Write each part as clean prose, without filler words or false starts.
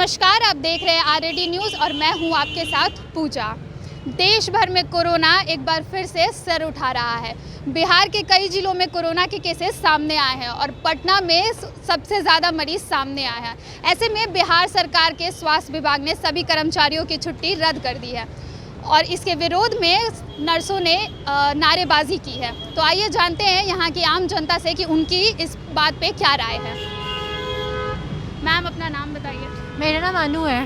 नमस्कार, आप देख रहे हैं आरएडी न्यूज़ और मैं हूं आपके साथ पूजा। देश भर में कोरोना एक बार फिर से सर उठा रहा है। बिहार के कई जिलों में कोरोना के केसेस सामने आए हैं और पटना में सबसे ज़्यादा मरीज सामने आए हैं। ऐसे में बिहार सरकार के स्वास्थ्य विभाग ने सभी कर्मचारियों की छुट्टी रद्द कर दी है और इसके विरोध में नर्सों ने नारेबाजी की है। तो आइए जानते हैं यहाँ की आम जनता से कि उनकी इस बात पे क्या राय है। मैम, अपना नाम बताइए। मेरा नाम अनु है।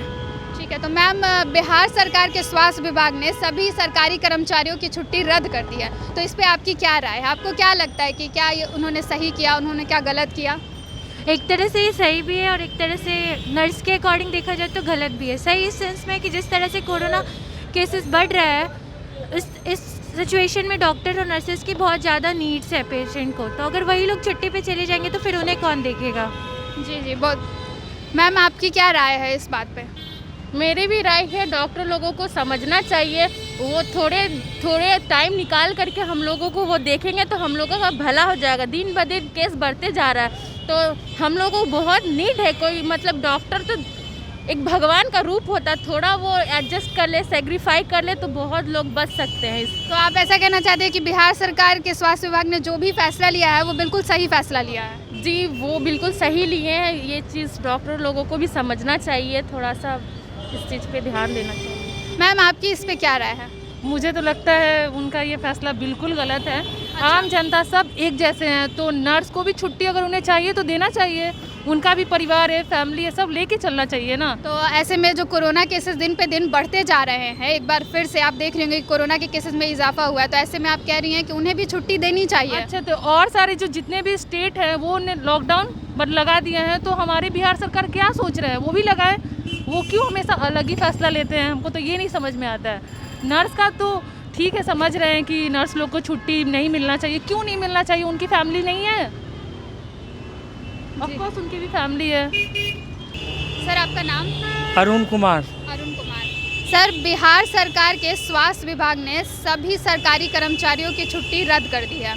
ठीक है, तो मैम, बिहार सरकार के स्वास्थ्य विभाग ने सभी सरकारी कर्मचारियों की छुट्टी रद्द कर दी है, तो इस पे आपकी क्या राय है? आपको क्या लगता है कि क्या ये उन्होंने सही किया, उन्होंने क्या गलत किया? एक तरह से ये सही भी है और एक तरह से नर्स के अकॉर्डिंग देखा जाए तो गलत भी है। सही इस सेंस में कि जिस तरह से कोरोना केसेस बढ़ रहा है, इस सिचुएशन में डॉक्टर और नर्सेज की बहुत ज़्यादा नीड्स है पेशेंट को। तो अगर वही लोग छुट्टी पे चले जाएंगे तो फिर उन्हें कौन देखेगा। जी, बहुत। मैम, आपकी क्या राय है इस बात पे? मेरी भी राय है, डॉक्टर लोगों को समझना चाहिए। वो थोड़े टाइम निकाल करके हम लोगों को वो देखेंगे तो हम लोगों का भला हो जाएगा। दिन ब दिन केस बढ़ते जा रहा है तो हम लोगों को बहुत नीड है कोई, मतलब डॉक्टर तो एक भगवान का रूप होता है। थोड़ा वो एडजस्ट कर ले, सेक्रीफाई कर ले तो बहुत लोग बच सकते हैं। तो आप ऐसा कहना चाहते हैं कि बिहार सरकार के स्वास्थ्य विभाग ने जो भी फैसला लिया है वो बिल्कुल सही फैसला लिया है? जी, वो बिल्कुल सही लिए हैं। ये चीज़ डॉक्टर लोगों को भी समझना चाहिए, थोड़ा सा इस चीज़ पे ध्यान देना चाहिए। मैम, आपकी इस पे क्या राय है? मुझे तो लगता है उनका ये फैसला बिल्कुल गलत है। आम जनता सब एक जैसे हैं, तो नर्स को भी छुट्टी अगर उन्हें चाहिए तो देना चाहिए। उनका भी परिवार है, फैमिली है, सब लेके चलना चाहिए ना। तो ऐसे में जो कोरोना केसेस दिन पे दिन बढ़ते जा रहे हैं, एक बार फिर से आप देख रहे होंगे कि कोरोना के केसेस में इजाफा हुआ है, तो ऐसे में आप कह रही हैं कि उन्हें भी छुट्टी देनी चाहिए। अच्छा, तो और सारे जो जितने भी स्टेट हैं वो लॉकडाउन लगा दिए हैं, तो हमारे बिहार सरकार क्या सोच रहे हैं? वो भी लगाए। वो क्यों हमेशा अलग ही फैसला लेते हैं? हमको तो ये नहीं समझ में आता है। नर्स का तो ठीक है, समझ रहे हैं कि नर्स लोग को छुट्टी नहीं मिलना चाहिए। क्यों नहीं मिलना चाहिए? उनकी फैमिली नहीं है? ऑफकोर्स उनकी भी फैमिली है। सर, आपका नाम? अरुण कुमार। अरुण कुमार। सर, बिहार सरकार के स्वास्थ्य विभाग ने सभी सरकारी कर्मचारियों की छुट्टी रद्द कर दी है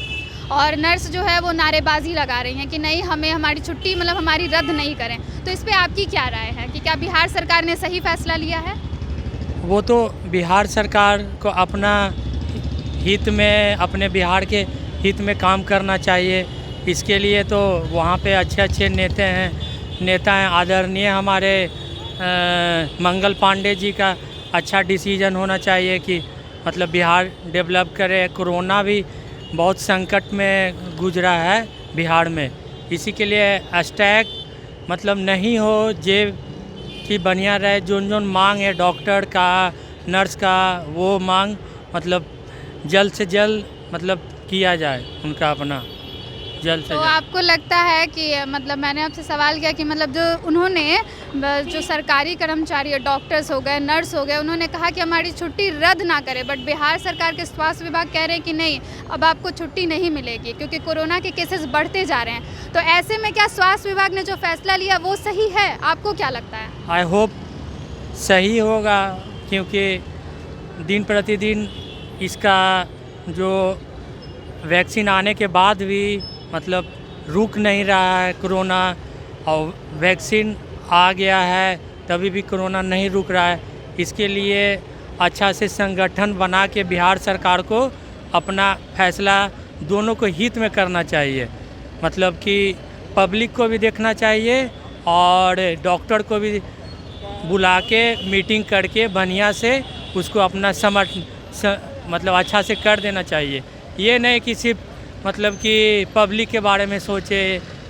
और नर्स जो है वो नारेबाजी लगा रही हैं कि नहीं, हमें हमारी छुट्टी मतलब हमारी रद्द नहीं करें। तो इस पे आपकी क्या राय है कि क्या बिहार सरकार ने सही फैसला लिया है? वो तो बिहार सरकार को अपना हित में, अपने बिहार के हित में काम करना चाहिए। इसके लिए तो वहाँ पे अच्छे नेता हैं। आदरणीय हमारे मंगल पांडे जी का अच्छा डिसीजन होना चाहिए कि मतलब बिहार डेवलप करे। कोरोना भी बहुत संकट में गुजरा है बिहार में, इसी के लिए अटैक मतलब नहीं हो, जे कि बढ़िया रहे। जो मांग है डॉक्टर का, नर्स का, वो मांग मतलब जल्द से जल्द मतलब किया जाए उनका अपना जल्द से तो जल्द। आपको लगता है कि मतलब मैंने आपसे सवाल किया कि मतलब जो उन्होंने जो सरकारी कर्मचारी, डॉक्टर्स हो गए, नर्स हो गए, उन्होंने कहा कि हमारी छुट्टी रद्द ना करें, बट बिहार सरकार के स्वास्थ्य विभाग कह रहे हैं कि नहीं, अब आपको छुट्टी नहीं मिलेगी क्योंकि कोरोना के केसेस बढ़ते जा रहे हैं। तो ऐसे में क्या स्वास्थ्य विभाग ने जो फैसला लिया वो सही है? आपको क्या लगता है? आई होप सही होगा, क्योंकि दिन प्रतिदिन इसका जो वैक्सीन आने के बाद भी मतलब रुक नहीं रहा है कोरोना, और वैक्सीन आ गया है तभी भी कोरोना नहीं रुक रहा है। इसके लिए अच्छा से संगठन बना के बिहार सरकार को अपना फैसला दोनों को हित में करना चाहिए। मतलब कि पब्लिक को भी देखना चाहिए और डॉक्टर को भी बुला के मीटिंग करके बढ़िया से उसको अपना मतलब अच्छा से कर देना चाहिए। ये नहीं कि सिर्फ मतलब कि पब्लिक के बारे में सोचे,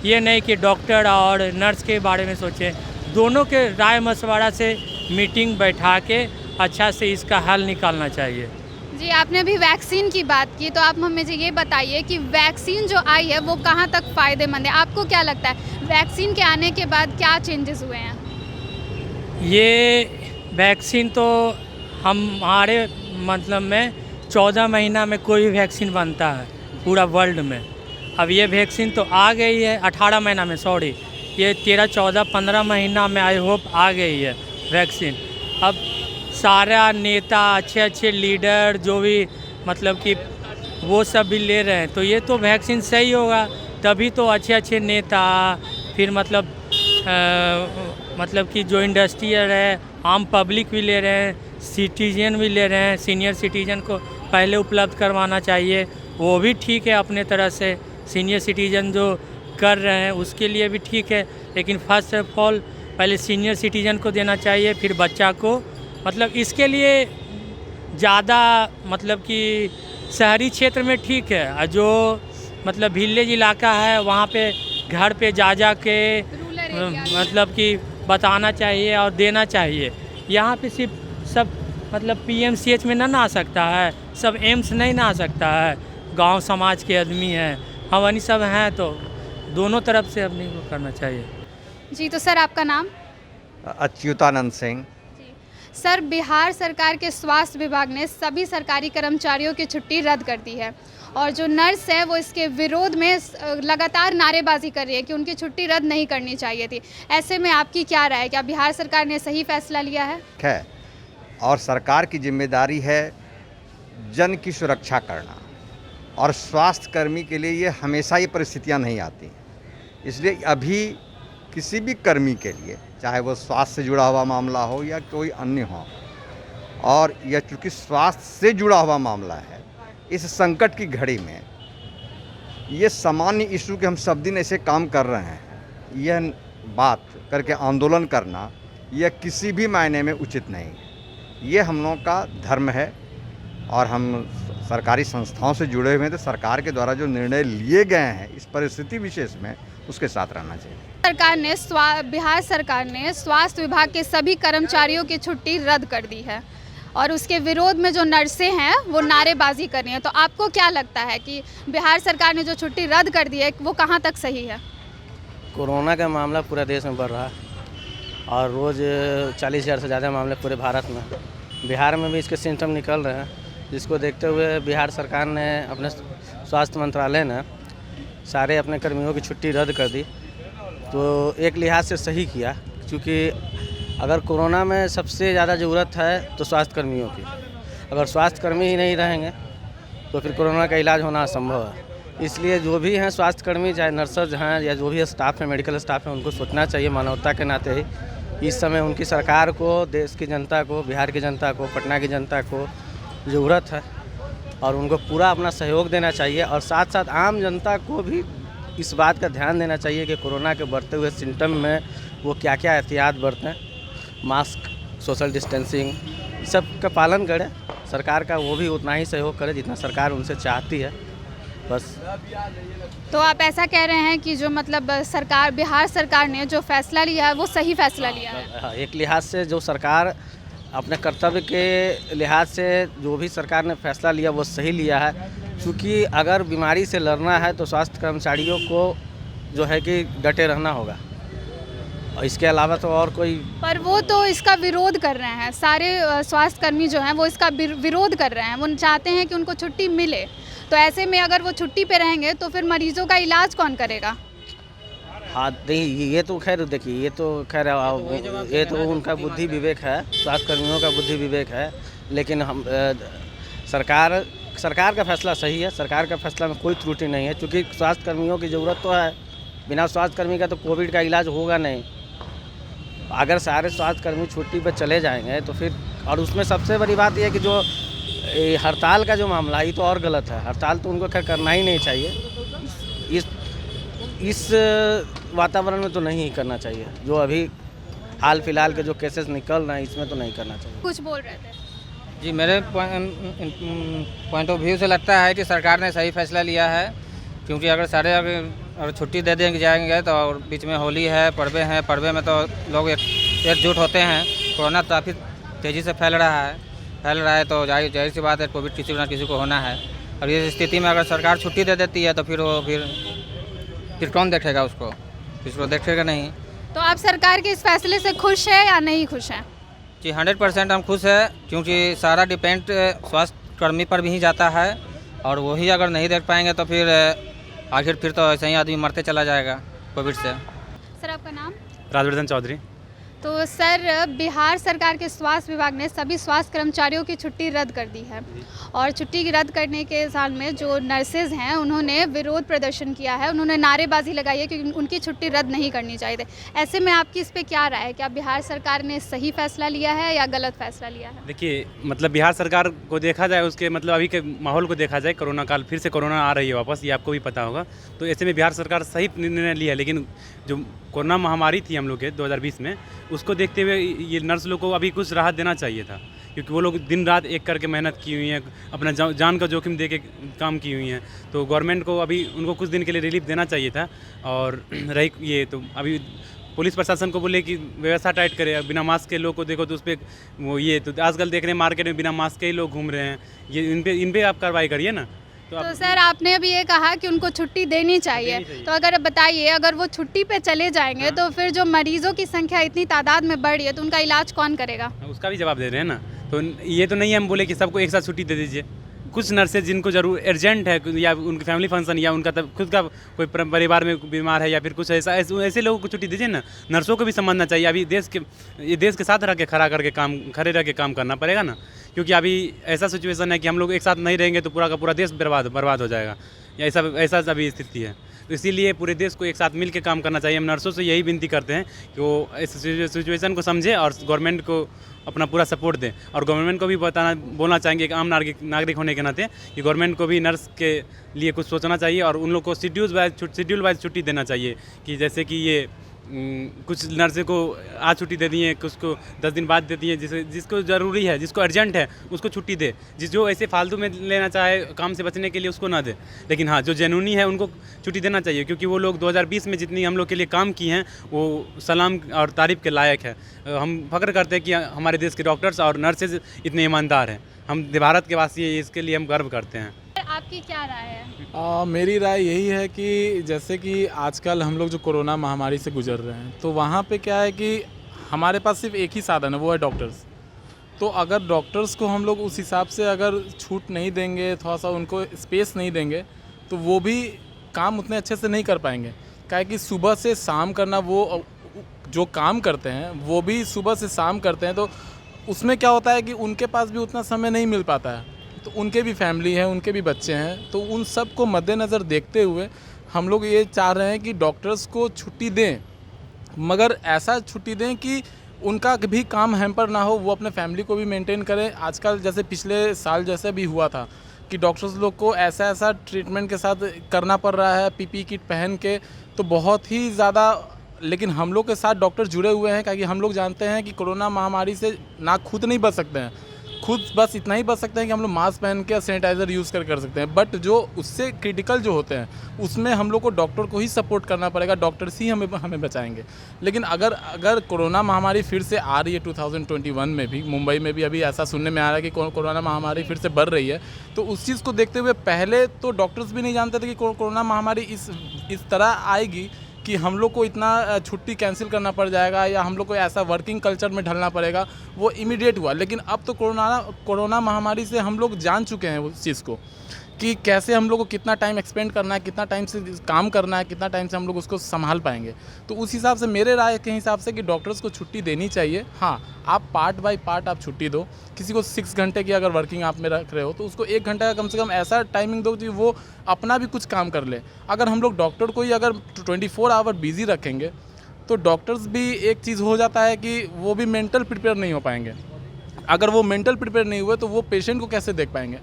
ये नहीं कि डॉक्टर और नर्स के बारे में सोचे। दोनों के राय मशवरा से मीटिंग बैठा के अच्छा से इसका हल निकालना चाहिए। जी, आपने अभी वैक्सीन की बात की, तो आप हमें ये बताइए कि वैक्सीन जो आई है वो कहाँ तक फ़ायदेमंद है? आपको क्या लगता है वैक्सीन के आने के बाद क्या चेंजेस हुए हैं? ये वैक्सीन तो हमारे मतलब में 14 महीना में कोई भी वैक्सीन बनता है पूरा वर्ल्ड में। अब ये वैक्सीन तो आ गई है 18 महीना में, सॉरी, ये 13, 14, 15 महीना में आई होप आ गई है वैक्सीन। अब सारा नेता, अच्छे लीडर जो भी मतलब कि वो सब भी ले रहे हैं, तो ये तो वैक्सीन सही होगा, तभी तो अच्छे नेता फिर मतलब मतलब कि जो इंडस्ट्रियल है, आम पब्लिक भी ले रहे हैं, सिटीजन भी ले रहे हैं, सीनियर सिटीजन को पहले उपलब्ध करवाना चाहिए, वो भी ठीक है अपने तरह से। सीनियर सिटीजन जो कर रहे हैं उसके लिए भी ठीक है, लेकिन फर्स्ट ऑफ ऑल पहले सीनियर सिटीजन को देना चाहिए, फिर बच्चा को। मतलब इसके लिए ज़्यादा मतलब कि शहरी क्षेत्र में ठीक है, और जो मतलब विलेज इलाका है वहाँ पे घर पे जा के मतलब कि बताना चाहिए और देना चाहिए। यहाँ पे सिर्फ सब मतलब PMCH में ना आ सकता है, सब एम्स नहीं ना आ सकता है, गांव समाज के आदमी हैं, हम सब हैं, तो दोनों तरफ से अपने को करना चाहिए। जी, तो सर आपका नाम? अच्युतानंद सिंह। सर, बिहार सरकार के स्वास्थ्य विभाग ने सभी सरकारी कर्मचारियों की छुट्टी रद्द कर दी है, और जो नर्स है वो इसके विरोध में लगातार नारेबाजी कर रही है कि उनकी छुट्टी रद्द नहीं करनी चाहिए थी। ऐसे में आपकी क्या राय है, क्या बिहार सरकार ने सही फैसला लिया है? और सरकार की जिम्मेदारी है जन की सुरक्षा करना, और स्वास्थ्य कर्मी के लिए ये हमेशा ये परिस्थितियां नहीं आती। इसलिए अभी किसी भी कर्मी के लिए, चाहे वो स्वास्थ्य से जुड़ा हुआ मामला हो या कोई अन्य हो, और यह चूँकि स्वास्थ्य से जुड़ा हुआ मामला है, इस संकट की घड़ी में ये सामान्य इशू के हम सब दिन ऐसे काम कर रहे हैं, यह बात करके आंदोलन करना यह किसी भी मायने में उचित नहीं। ये हम लोगों का धर्म है, और हम सरकारी संस्थाओं से जुड़े हुए हैं, तो सरकार के द्वारा जो निर्णय लिए गए हैं इस परिस्थिति विशेष में, उसके साथ रहना चाहिए। बिहार सरकार ने स्वास्थ्य विभाग के सभी कर्मचारियों की छुट्टी रद्द कर दी है, और उसके विरोध में जो नर्सें हैं वो नारेबाजी कर रही हैं। तो आपको क्या लगता है कि बिहार सरकार ने जो छुट्टी रद्द कर दी है वो कहाँ तक सही है? कोरोना का मामला पूरा देश में बढ़ रहा है, और रोज़ 40,000 से ज़्यादा मामले पूरे भारत में। बिहार में भी इसके सिम्टम निकल रहे हैं, जिसको देखते हुए बिहार सरकार ने, अपने स्वास्थ्य मंत्रालय ने सारे अपने कर्मियों की छुट्टी रद्द कर दी। तो एक लिहाज से सही किया, क्योंकि अगर कोरोना में सबसे ज़्यादा ज़रूरत है तो स्वास्थ्य कर्मियों की, अगर स्वास्थ्य कर्मी ही नहीं रहेंगे तो फिर कोरोना का इलाज होना असंभव है। इसलिए जो भी हैं स्वास्थ्य कर्मी, चाहे नर्सेज हैं या जो भी स्टाफ है, मेडिकल स्टाफ है, उनको सोचना चाहिए मानवता के नाते ही इस समय उनकी सरकार को, देश की जनता को, बिहार की जनता को, पटना की जनता को ज़रूरत है, और उनको पूरा अपना सहयोग देना चाहिए। और साथ साथ आम जनता को भी इस बात का ध्यान देना चाहिए कि कोरोना के बढ़ते हुए सिम्टम में वो क्या क्या एहतियात बरतें, मास्क, सोशल डिस्टेंसिंग, सब का पालन करें। सरकार का वो भी उतना ही सहयोग करे जितना सरकार उनसे चाहती है, बस। तो आप ऐसा कह रहे हैं कि जो मतलब सरकार, बिहार सरकार ने जो फैसला लिया है वो सही फैसला लिया है? एक लिहाज से जो सरकार अपने कर्तव्य के लिहाज से जो भी सरकार ने फैसला लिया वो सही लिया है, क्योंकि अगर बीमारी से लड़ना है तो स्वास्थ्य कर्मचारियों को जो है कि डटे रहना होगा, और इसके अलावा तो और कोई। पर वो तो इसका विरोध कर रहे हैं, सारे स्वास्थ्य कर्मी जो हैं वो इसका विरोध कर रहे हैं, वो चाहते हैं कि उनको छुट्टी मिले। तो ऐसे में अगर वो छुट्टी पे रहेंगे तो फिर मरीजों का इलाज कौन करेगा? हाँ, नहीं, ये तो खैर देखिए, ये तो उनका बुद्धि विवेक है, स्वास्थ्य कर्मियों का बुद्धि विवेक है, लेकिन हम सरकार का फैसला सही है, सरकार का फैसला में कोई त्रुटि नहीं है, क्योंकि स्वास्थ्य कर्मियों की ज़रूरत तो है। बिना स्वास्थ्य कर्मी का तो कोविड का इलाज होगा नहीं। अगर सारे स्वास्थ्य कर्मी छुट्टी पर चले जाएंगे तो फिर, और उसमें सबसे बड़ी बात यह है कि जो हड़ताल का जो मामला, ये तो और गलत है। हड़ताल तो उनको खैर करना ही नहीं चाहिए, इस वातावरण में तो नहीं करना चाहिए। जो अभी हाल फिलहाल के जो केसेस निकल रहे हैं इसमें तो नहीं करना चाहिए। कुछ बोल रहे थे जी, मेरे पॉइंट ऑफ व्यू से लगता है कि सरकार ने सही फैसला लिया है, क्योंकि अगर सारे अगर छुट्टी दे देंगे जाएंगे तो, और बीच में होली है, पर्वे में तो लोग एकजुट होते हैं। कोरोना काफ़ी तेज़ी से फैल रहा है, तो जाहिर सी बात है कोविड किसी ना किसी को होना है, और इस स्थिति में अगर सरकार छुट्टी दे देती है तो फिर कौन देखेगा उसको? किसी को देखेगा नहीं। तो आप सरकार के इस फैसले से खुश है या नहीं खुश हैं? जी, 100% हम खुश हैं, क्योंकि सारा डिपेंड स्वास्थ्य कर्मी पर भी ही जाता है, और वही अगर नहीं देख पाएंगे तो फिर आखिर फिर तो ऐसे ही आदमी मरते चला जाएगा कोविड से। सर आपका नाम? राजवर्धन चौधरी। तो सर, बिहार सरकार के स्वास्थ्य विभाग ने सभी स्वास्थ्य कर्मचारियों की छुट्टी रद्द कर दी है और छुट्टी की रद्द करने के साल में जो नर्सेज हैं उन्होंने विरोध प्रदर्शन किया है, उन्होंने नारेबाजी लगाई है कि उनकी छुट्टी रद्द नहीं करनी चाहिए थी। ऐसे में आपकी इस पे क्या राय है? क्या बिहार सरकार ने सही फैसला लिया है या गलत फैसला लिया है? देखिए, मतलब बिहार सरकार को देखा जाए, उसके मतलब अभी के माहौल को देखा जाए, कोरोना काल फिर से कोरोना आ रही है वापस, ये आपको भी पता होगा। तो ऐसे में बिहार सरकार सही निर्णय लिया है, लेकिन जो कोरोना महामारी थी हम लोग के 2020 में, उसको देखते हुए ये नर्स लोग को अभी कुछ राहत देना चाहिए था, क्योंकि वो लोग दिन रात एक करके मेहनत की हुई हैं, अपना जान का जोखिम दे के काम की हुई हैं। तो गवर्नमेंट को अभी उनको कुछ दिन के लिए रिलीफ देना चाहिए था। और रही ये, तो अभी पुलिस प्रशासन को बोले कि व्यवस्था टाइट करे, बिना मास्क के लोग को देखो तो उस पर वो ये, तो आजकल देख रहे हैं मार्केट में बिना मास्क के ही लोग घूम रहे हैं, ये इन पे आप कार्रवाई करिए ना। तो सर, आपने अभी ये कहा कि उनको छुट्टी देनी चाहिए, तो अगर बताइए, अगर वो छुट्टी पे चले जाएंगे तो फिर जो मरीजों की संख्या इतनी तादाद में बढ़ रही है तो उनका इलाज कौन करेगा? उसका भी जवाब दे रहे हैं ना। तो ये तो नहीं है हम बोले कि सबको एक साथ छुट्टी दे दीजिए। कुछ नर्सेज जिनको जरूर अर्जेंट है, या उनकी फैमिली फंक्शन, या उनका तब खुद का कोई परिवार में बीमार है, या फिर कुछ ऐसे लोगों को छुट्टी दीजिए ना। नर्सों को भी समझना चाहिए, अभी देश के साथ रह के खड़े रह के काम करना पड़ेगा ना, क्योंकि अभी ऐसा सिचुएशन है कि हम लोग एक साथ नहीं रहेंगे तो पूरा का पूरा देश बर्बाद हो जाएगा, या ऐसा अभी स्थिति है। तो इसीलिए पूरे देश को एक साथ मिल के काम करना चाहिए। हम नर्सों से यही विनती करते हैं कि वो इस सिचुएशन को समझे और गवर्नमेंट को अपना पूरा सपोर्ट दें। और गवर्नमेंट को भी बोलना चाहेंगे एक आम नागरिक होने के नाते कि गवर्नमेंट को भी नर्स के लिए कुछ सोचना चाहिए और उन लोग को शेड्यूल वाइज छुट्टी देना चाहिए। कि जैसे कि ये कुछ नर्से को आज छुट्टी दे दी है, कुछ को 10 दिन बाद देती है, जिसको ज़रूरी है, जिसको अर्जेंट है उसको छुट्टी दे, जो ऐसे फालतू में लेना चाहे काम से बचने के लिए उसको ना दे। लेकिन हाँ, जो जेन्युइनी है उनको छुट्टी देना चाहिए, क्योंकि वो लोग 2020 में जितनी हम लोग के लिए काम की हैं वो सलाम और तारीफ़ के लायक है। हम फख्र करते हैं कि हमारे देश के डॉक्टर्स और नर्सेज इतने ईमानदार हैं। हम भारत के वासी हैं, इसके लिए हम गर्व करते हैं। आपकी क्या राय है? मेरी राय यही है कि जैसे कि आजकल हम लोग जो कोरोना महामारी से गुजर रहे हैं, तो वहाँ पे क्या है कि हमारे पास सिर्फ एक ही साधन है, वो है डॉक्टर्स। तो अगर डॉक्टर्स को हम लोग उस हिसाब से अगर छूट नहीं देंगे, थोड़ा सा उनको स्पेस नहीं देंगे, तो वो भी काम उतने अच्छे से नहीं कर पाएंगे। क्या है कि सुबह से शाम करना, वो जो काम करते हैं वो भी सुबह से शाम करते हैं, तो उसमें क्या होता है कि उनके पास भी उतना समय नहीं मिल पाता है। तो उनके भी फैमिली है, उनके भी बच्चे हैं, तो उन सब को मद्देनज़र देखते हुए हम लोग ये चाह रहे हैं कि डॉक्टर्स को छुट्टी दें, मगर ऐसा छुट्टी दें कि उनका भी काम हैम्पर ना हो, वो अपने फैमिली को भी मेंटेन करें। आजकल जैसे पिछले साल जैसे भी हुआ था कि डॉक्टर्स लोग को ऐसा ट्रीटमेंट के साथ करना पड़ रहा है, पीपी किट पहन के, तो बहुत ही ज़्यादा। लेकिन हम लोग के साथ डॉक्टर जुड़े हुए हैं, क्योंकि हम लोग जानते हैं कि कोरोना महामारी से ना खुद नहीं बच सकते हैं, खुद बस इतना ही बच सकते हैं कि हम लोग मास्क पहन के सैनिटाइज़र यूज़ कर सकते हैं। बट जो उससे क्रिटिकल जो होते हैं उसमें हम लोग को डॉक्टर को ही सपोर्ट करना पड़ेगा, डॉक्टर्स ही हमें बचाएंगे। लेकिन अगर कोरोना महामारी फिर से आ रही है 2021 में भी, मुंबई में भी अभी ऐसा सुनने में आ रहा है कि कोरोना महामारी फिर से बढ़ रही है, तो उस चीज़ को देखते हुए पहले तो डॉक्टर्स भी नहीं जानते थे कि कोरोना महामारी इस तरह आएगी कि हम लोग को इतना छुट्टी कैंसिल करना पड़ जाएगा या हम लोग को ऐसा वर्किंग कल्चर में ढलना पड़ेगा, वो इमीडिएट हुआ। लेकिन अब तो कोरोना महामारी से हम लोग जान चुके हैं उस चीज़ को कि कैसे हम लोग को कितना टाइम एक्सपेंड करना है, कितना टाइम से काम करना है, कितना टाइम से हम लोग उसको संभाल पाएंगे। तो उस हिसाब से मेरे राय के हिसाब से कि डॉक्टर्स को छुट्टी देनी चाहिए। हाँ, आप पार्ट बाय पार्ट आप छुट्टी दो। किसी को 6 घंटे की अगर वर्किंग आप में रख रहे हो तो उसको 1 घंटे का कम से कम ऐसा टाइमिंग दो कि वो अपना भी कुछ काम कर ले। अगर हम लोग डॉक्टर को ही अगर 24 आवर बिजी रखेंगे तो डॉक्टर्स भी एक चीज़ हो जाता है कि वो भी मेंटल प्रिपेयर नहीं हो पाएंगे। अगर वो मेंटल प्रिपेयर नहीं हुए तो वो पेशेंट को कैसे देख पाएंगे।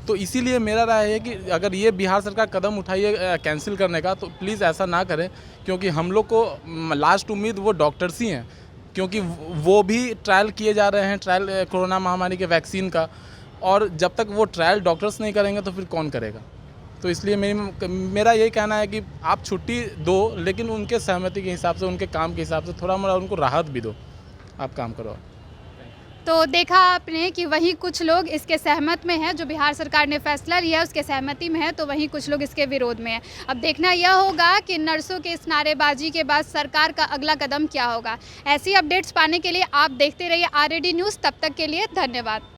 तो इसीलिए मेरा राय है कि अगर ये बिहार सरकार कदम उठाइए कैंसिल करने का, तो प्लीज़ ऐसा ना करें, क्योंकि हम लोग को लास्ट उम्मीद वो डॉक्टर्स ही हैं, क्योंकि वो भी ट्रायल किए जा रहे हैं, ट्रायल कोरोना महामारी के वैक्सीन का, और जब तक वो ट्रायल डॉक्टर्स नहीं करेंगे तो फिर कौन करेगा। तो इसलिए मेरा यही कहना है कि आप छुट्टी दो, लेकिन उनके सहमति के हिसाब से, उनके काम के हिसाब से थोड़ा मोड़ा उनको राहत भी दो, आप काम करो। तो देखा आपने कि वहीं कुछ लोग इसके सहमत में हैं, जो बिहार सरकार ने फैसला लिया है उसके सहमति में है, तो वहीं कुछ लोग इसके विरोध में हैं। अब देखना यह होगा कि नर्सों के इस नारेबाजी के बाद सरकार का अगला कदम क्या होगा। ऐसी अपडेट्स पाने के लिए आप देखते रहिए RAD न्यूज़। तब तक के लिए धन्यवाद।